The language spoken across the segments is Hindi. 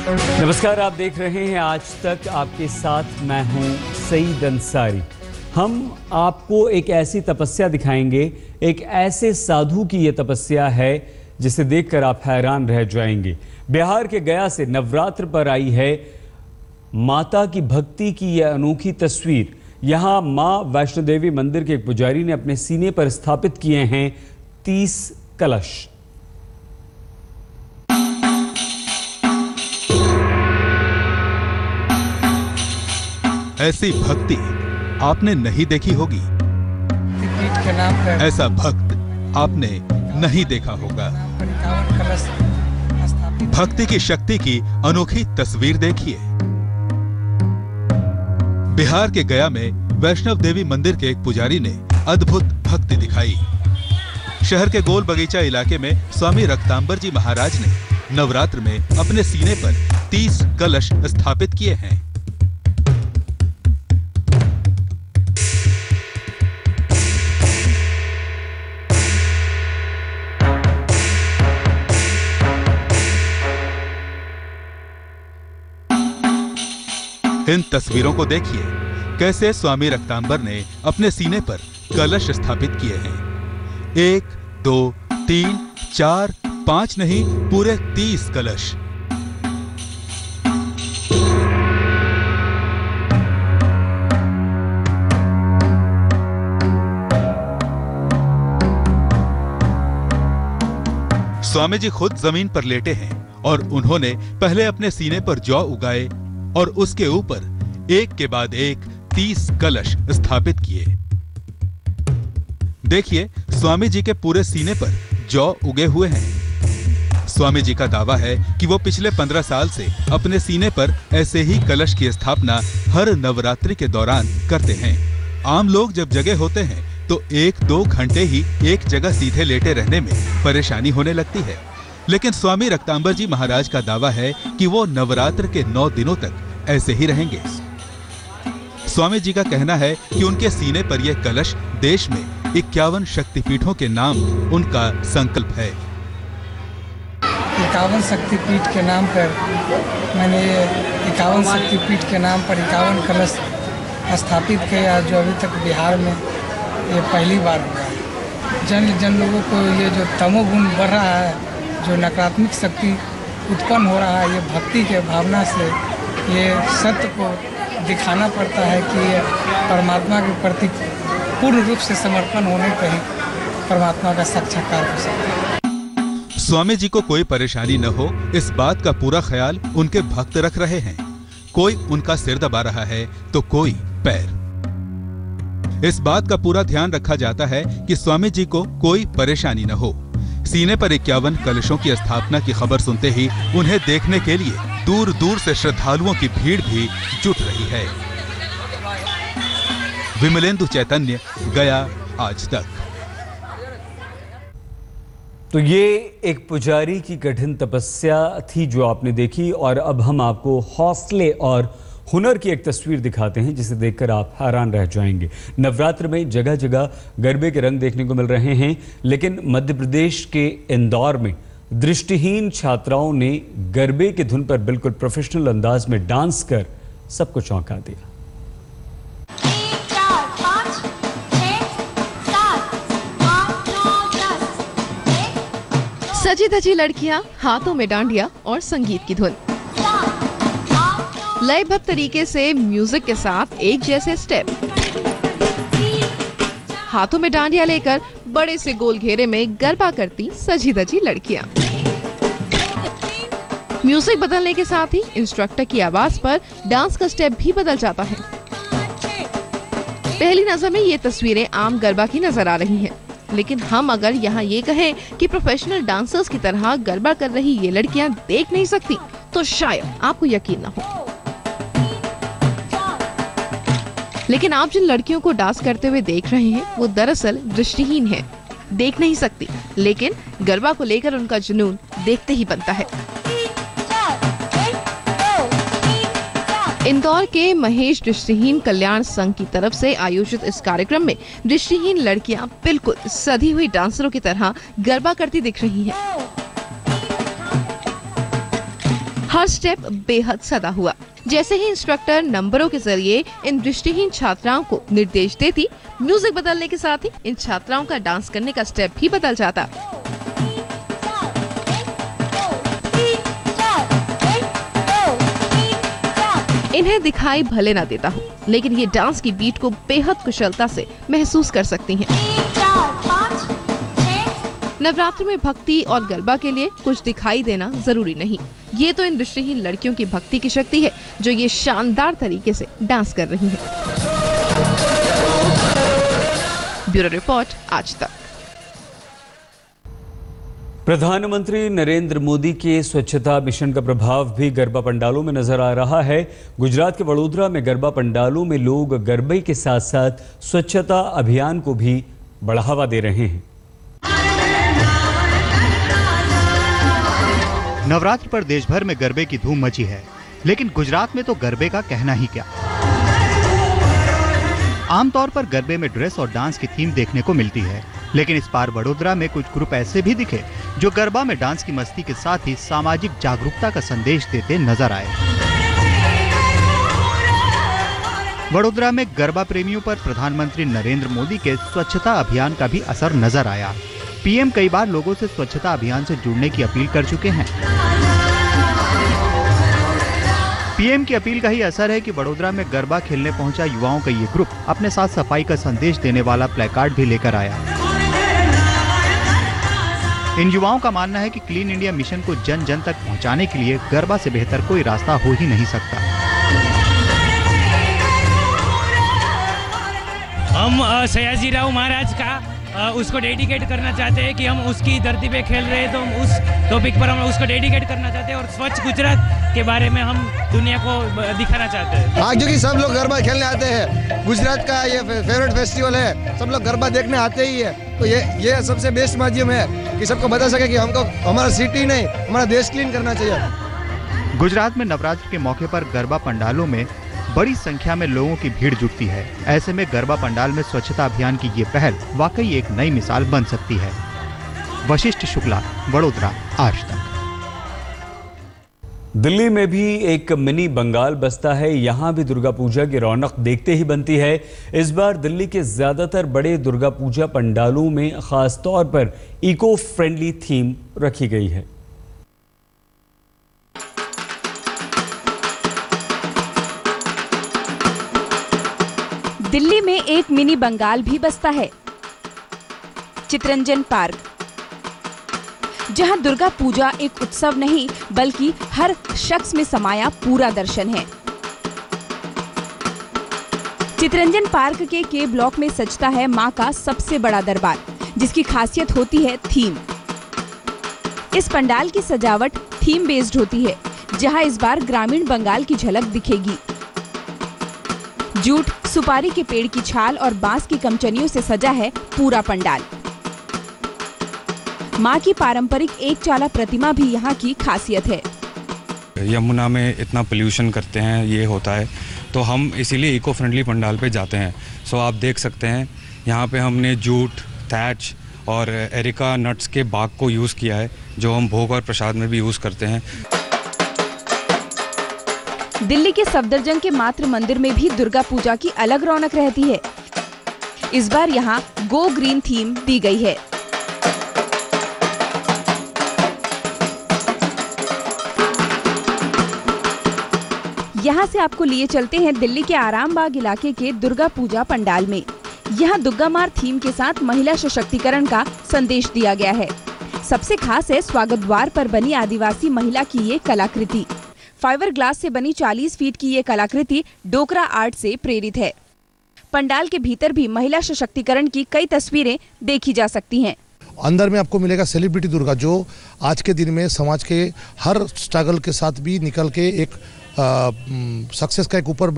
नमस्कार, आप देख रहे हैं आज तक। आपके साथ मैं हूं सईद अंसारी। हम आपको एक ऐसी तपस्या दिखाएंगे, एक ऐसे साधु की यह तपस्या है जिसे देखकर आप हैरान रह जाएंगे। बिहार के गया से नवरात्र पर आई है माता की भक्ति की यह अनोखी तस्वीर। यहां मां वैष्णो देवी मंदिर के एक पुजारी ने अपने सीने पर स्थापित किए हैं 30 कलश। ऐसी भक्ति आपने नहीं देखी होगी। के नाम पर ऐसा भक्त आपने नहीं देखा होगा। भक्ति की शक्ति की अनोखी तस्वीर देखिए। बिहार के गया में वैष्णव देवी मंदिर के एक पुजारी ने अद्भुत भक्ति दिखाई। शहर के गोल बगीचा इलाके में स्वामी रक्तांबर जी महाराज ने नवरात्र में अपने सीने पर 30 कलश स्थापित किए हैं। इन तस्वीरों को देखिए, कैसे स्वामी रक्तांबर ने अपने सीने पर कलश स्थापित किए हैं। 1, 2, 3, 4, 5 नहीं, पूरे 30 कलश। स्वामी जी खुद जमीन पर लेटे हैं और उन्होंने पहले अपने सीने पर जौ उगाए और उसके ऊपर एक के बाद एक 30 कलश स्थापित किए। देखिए, स्वामी जी के पूरे सीने पर जौ उगे हुए हैं। स्वामी जी का दावा है कि वो पिछले 15 साल से अपने सीने पर ऐसे ही कलश की स्थापना हर नवरात्रि के दौरान करते हैं। आम लोग जब जगह होते हैं तो 1-2 घंटे ही एक जगह सीधे लेटे रहने में परेशानी होने लगती है, लेकिन स्वामी रक्तांबर जी महाराज का दावा है कि वो नवरात्र के 9 दिनों तक ऐसे ही रहेंगे। स्वामी जी का कहना है कि उनके सीने पर यह कलश देश में 51 शक्तिपीठों के नाम उनका संकल्प है। 51 शक्तिपीठ के नाम पर मैंने 51 शक्तिपीठ के नाम पर 51 कलश स्थापित किया, जो अभी तक बिहार में ये पहली बार हुआ है। जन लोगों को ये जो तमोगुण बढ़ रहा है, जो नकारात्मक शक्ति उत्पन्न हो रहा है, ये भक्ति के भावना से ये सत्य को दिखाना पड़ता है कि ये परमात्मा के प्रति पूर्ण रूप से समर्पण होने पर ही परमात्मा का साक्षात्कार हो सकता है। स्वामी जी को कोई परेशानी न हो, इस बात का पूरा ख्याल उनके भक्त रख रहे हैं। कोई उनका सिर दबा रहा है तो कोई पैर। इस बात का पूरा ध्यान रखा जाता है कि स्वामी जी को कोई परेशानी न हो। सीने पर 51 कलशों की स्थापना की खबर सुनते ही उन्हें देखने के लिए दूर दूर से श्रद्धालुओं की भीड़ भी जुट रही है। विमलेंदु चैतन्य, गया आज तक। तो ये एक पुजारी की कठिन तपस्या थी जो आपने देखी, और अब हम आपको हौसले और हुनर की एक तस्वीर दिखाते हैं जिसे देखकर आप हैरान रह जाएंगे। नवरात्र में जगह जगह गरबे के रंग देखने को मिल रहे हैं, लेकिन मध्य प्रदेश के इंदौर में दृष्टिहीन छात्राओं ने गरबे की धुन पर बिल्कुल प्रोफेशनल अंदाज में डांस कर सबको चौंका दिया। 3, 4, 5, 6, 7, 8, 9, 10। सजी धजी लड़कियां, हाथों में डांडिया और संगीत की धुन। लयबद्ध तरीके से म्यूजिक के साथ एक जैसे स्टेप, हाथों में डांडिया लेकर बड़े से गोल घेरे में गरबा करती सजी धजी लड़कियां। म्यूजिक बदलने के साथ ही इंस्ट्रक्टर की आवाज पर डांस का स्टेप भी बदल जाता है। पहली नजर में ये तस्वीरें आम गरबा की नजर आ रही हैं, लेकिन हम अगर यहाँ ये कहें कि प्रोफेशनल डांसर्स की तरह गरबा कर रही ये लड़कियां देख नहीं सकती, तो शायद आपको यकीन न हो। लेकिन आप जिन लड़कियों को डांस करते हुए देख रहे हैं वो दरअसल दृष्टिहीन हैं, देख नहीं सकती, लेकिन गरबा को लेकर उनका जुनून देखते ही बनता है। इंदौर के महेश दृष्टिहीन कल्याण संघ की तरफ से आयोजित इस कार्यक्रम में दृष्टिहीन लड़कियां बिल्कुल सधी हुई डांसरों की तरह गरबा करती दिख रही हैं। हर स्टेप बेहद सदा हुआ। जैसे ही इंस्ट्रक्टर नंबरों के जरिए इन दृष्टिहीन छात्राओं को निर्देश देती, म्यूजिक बदलने के साथ ही इन छात्राओं का डांस करने का स्टेप भी बदल जाता। इन्हें दिखाई भले ना देता हो, लेकिन ये डांस की बीट को बेहद कुशलता से महसूस कर सकती हैं। 3, 4, 5, 6। नवरात्र में भक्ति और गरबा के लिए कुछ दिखाई देना जरूरी नहीं। ये तो इन दृष्टिहीन लड़कियों की भक्ति की शक्ति है जो ये शानदार तरीके से डांस कर रही हैं। ब्यूरो रिपोर्ट, आज तक। प्रधानमंत्री नरेंद्र मोदी के स्वच्छता मिशन का प्रभाव भी गरबा पंडालों में नजर आ रहा है। गुजरात के वडोदरा में गरबा पंडालों में लोग गरबे के साथ साथ स्वच्छता अभियान को भी बढ़ावा दे रहे हैं। नवरात्र पर देश भर में गरबे की धूम मची है, लेकिन गुजरात में तो गरबे का कहना ही क्या। आमतौर पर गरबे में ड्रेस और डांस की थीम देखने को मिलती है, लेकिन इस बार वडोदरा में कुछ ग्रुप ऐसे भी दिखे जो गरबा में डांस की मस्ती के साथ ही सामाजिक जागरूकता का संदेश देते नजर आए। वडोदरा में गरबा प्रेमियों पर प्रधानमंत्री नरेंद्र मोदी के स्वच्छता अभियान का भी असर नजर आया। पीएम कई बार लोगों से स्वच्छता अभियान से जुड़ने की अपील कर चुके हैं। पीएम की अपील का ही असर है कि वडोदरा में गरबा खेलने पहुंचा युवाओं का ये ग्रुप अपने साथ सफाई का संदेश देने वाला प्लेकार्ड भी लेकर आया। इन युवाओं का मानना है कि क्लीन इंडिया मिशन को जन जन तक पहुंचाने के लिए गरबा से बेहतर कोई रास्ता हो ही नहीं सकता। हम सयाजीराव महाराज का उसको डेडिकेट करना चाहते हैं कि हम उसकी धरती पे खेल रहे हैं, तो हम उस टॉपिक पर हम उसको डेडिकेट करना चाहते हैं और स्वच्छ गुजरात के बारे में हम दुनिया को दिखाना चाहते हैं। हाँ, क्योंकि सब लोग गरबा खेलने आते हैं, गुजरात का ये फेवरेट फेस्टिवल है, सब लोग गरबा देखने आते ही है, तो ये सबसे बेस्ट माध्यम है कि सबको बता सके कि हमको हमारा सिटी नहीं हमारा देश क्लीन करना चाहिए। गुजरात में नवरात्र के मौके पर गरबा पंडालों में बड़ी संख्या में लोगों की भीड़ जुटती है। ऐसे में गरबा पंडाल में स्वच्छता अभियान की ये पहल वाकई एक नई मिसाल बन सकती है। वशिष्ठ शुक्ला, वडोदरा, आज तक। दिल्ली में भी एक मिनी बंगाल बसता है। यहाँ भी दुर्गा पूजा की रौनक देखते ही बनती है। इस बार दिल्ली के ज्यादातर बड़े दुर्गा पूजा पंडालों में खास तौर पर इको फ्रेंडली थीम रखी गई है। दिल्ली में एक मिनी बंगाल भी बसता है, चितरंजन पार्क, जहां दुर्गा पूजा एक उत्सव नहीं बल्कि हर शख्स में समाया पूरा दर्शन है। चितरंजन पार्क के ब्लॉक में सजता है मां का सबसे बड़ा दरबार, जिसकी खासियत होती है थीम। इस पंडाल की सजावट थीम बेस्ड होती है, जहां इस बार ग्रामीण बंगाल की झलक दिखेगी। जूट, सुपारी के पेड़ की छाल और बांस की कमचनियों से सजा है पूरा पंडाल। मां की पारंपरिक एक चाला प्रतिमा भी यहाँ की खासियत है। यमुना में इतना पोल्यूशन करते हैं, ये होता है, तो हम इसीलिए इको फ्रेंडली पंडाल पे जाते हैं। सो आप देख सकते हैं यहाँ पे हमने जूट, थैच और एरिका नट्स के बाग को यूज़ किया है, जो हम भोग और प्रसाद में भी यूज़ करते हैं। दिल्ली के सफदरजंग के मातृ मंदिर में भी दुर्गा पूजा की अलग रौनक रहती है। इस बार यहाँ गो ग्रीन थीम दी गई है। यहाँ से आपको लिए चलते हैं दिल्ली के आरामबाग इलाके के दुर्गा पूजा पंडाल में। यहाँ दुर्गामार थीम के साथ महिला सशक्तिकरण का संदेश दिया गया है। सबसे खास है स्वागत द्वार पर बनी आदिवासी महिला की ये कलाकृति। फाइबर ग्लास से बनी 40 फीट की ये कलाकृति डोकरा आर्ट से प्रेरित है। पंडाल के भीतर भी महिला सशक्तिकरण की कई तस्वीरें देखी जा सकती हैं। अंदर में आपको मिलेगा सेलिब्रिटी दुर्गा, जो आज के दिन में समाज के हर स्ट्रगल के साथ भी निकल के एक सक्सेस का एक ऊपर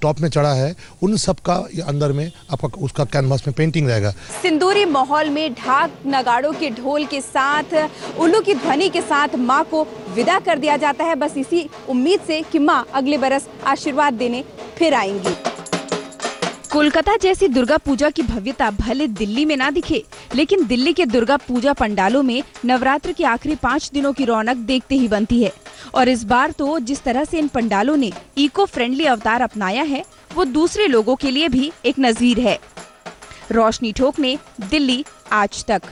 टॉप में चढ़ा है। उन सब का अंदर में आपका उसका कैनवास में पेंटिंग रहेगा। सिंदूरी माहौल में ढाक नगाड़ों के ढोल के साथ, उल्लू की ध्वनि के साथ मां को विदा कर दिया जाता है, बस इसी उम्मीद से कि मां अगले बरस आशीर्वाद देने फिर आएंगी। कोलकाता जैसी दुर्गा पूजा की भव्यता भले दिल्ली में ना दिखे, लेकिन दिल्ली के दुर्गा पूजा पंडालों में नवरात्र के आखिरी 5 दिनों की रौनक देखते ही बनती है। और इस बार तो जिस तरह से इन पंडालों ने इको फ्रेंडली अवतार अपनाया है, वो दूसरे लोगों के लिए भी एक नजीर है। रोशनी ठोकने, दिल्ली आज तक।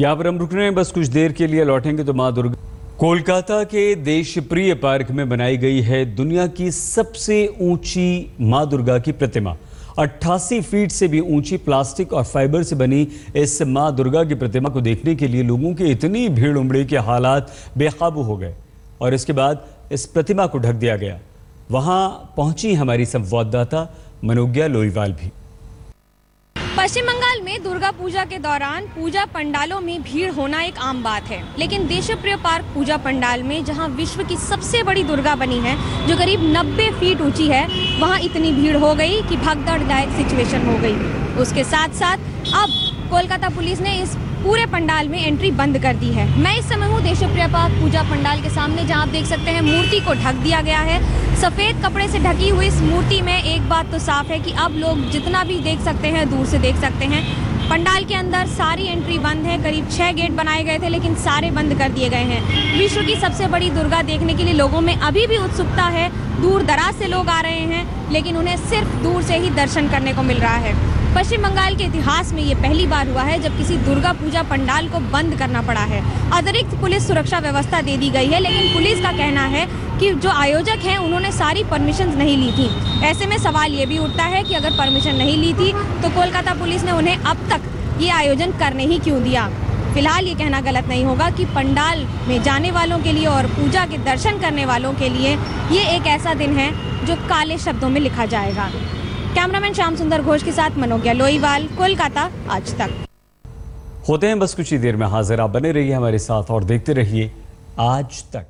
यहाँ पर हम रुक रहे हैं, बस कुछ देर के लिए लौटेंगे तो माँ दुर्गा। कोलकाता के देश प्रिय पार्क में बनाई गई है दुनिया की सबसे ऊंची मां दुर्गा की प्रतिमा। 88 फीट से भी ऊंची प्लास्टिक और फाइबर से बनी इस मां दुर्गा की प्रतिमा को देखने के लिए लोगों की इतनी भीड़ उमड़ी के हालात बेकाबू हो गए और इसके बाद इस प्रतिमा को ढक दिया गया। वहां पहुंची हमारी संवाददाता मनोज्ञा लोईवाल भी। पश्चिम बंगाल में दुर्गा पूजा के दौरान पूजा पंडालों में भीड़ होना एक आम बात है, लेकिन देशप्रिय पार्क पूजा पंडाल में जहां विश्व की सबसे बड़ी दुर्गा बनी है, जो करीब 90 फीट ऊंची है, वहां इतनी भीड़ हो गई कि भगदड़दायक सिचुएशन हो गई। उसके साथ साथ अब कोलकाता पुलिस ने इस पूरे पंडाल में एंट्री बंद कर दी है। मैं इस समय हूँ देशप्रिय पार्क पूजा पंडाल के सामने, जहाँ आप देख सकते हैं मूर्ति को ढक दिया गया है। सफेद कपड़े से ढकी हुई इस मूर्ति में एक बात तो साफ है कि अब लोग जितना भी देख सकते हैं दूर से देख सकते हैं। पंडाल के अंदर सारी एंट्री बंद है। करीब 6 गेट बनाए गए थे, लेकिन सारे बंद कर दिए गए हैं। विश्व की सबसे बड़ी दुर्गा देखने के लिए लोगों में अभी भी उत्सुकता है। दूर दराज से लोग आ रहे हैं, लेकिन उन्हें सिर्फ दूर से ही दर्शन करने को मिल रहा है। पश्चिम बंगाल के इतिहास में ये पहली बार हुआ है जब किसी दुर्गा पूजा पंडाल को बंद करना पड़ा है। अतिरिक्त पुलिस सुरक्षा व्यवस्था दे दी गई है, लेकिन पुलिस का कहना है कि जो आयोजक हैं उन्होंने सारी परमिशन नहीं ली थी। ऐसे में सवाल ये भी उठता है कि अगर परमिशन नहीं ली थी तो कोलकाता पुलिस ने उन्हें अब तक ये आयोजन करने ही क्यों दिया। फिलहाल ये कहना गलत नहीं होगा कि पंडाल में जाने वालों के लिए और पूजा के दर्शन करने वालों के लिए ये एक ऐसा दिन है जो काले शब्दों में लिखा जाएगा। कैमरामैन श्याम सुंदर घोष के साथ मनोज्ञा लोईवाल, कोलकाता आज तक। होते हैं बस कुछ ही देर में हाजिर। आप बने रहिए हमारे साथ और देखते रहिए आज तक।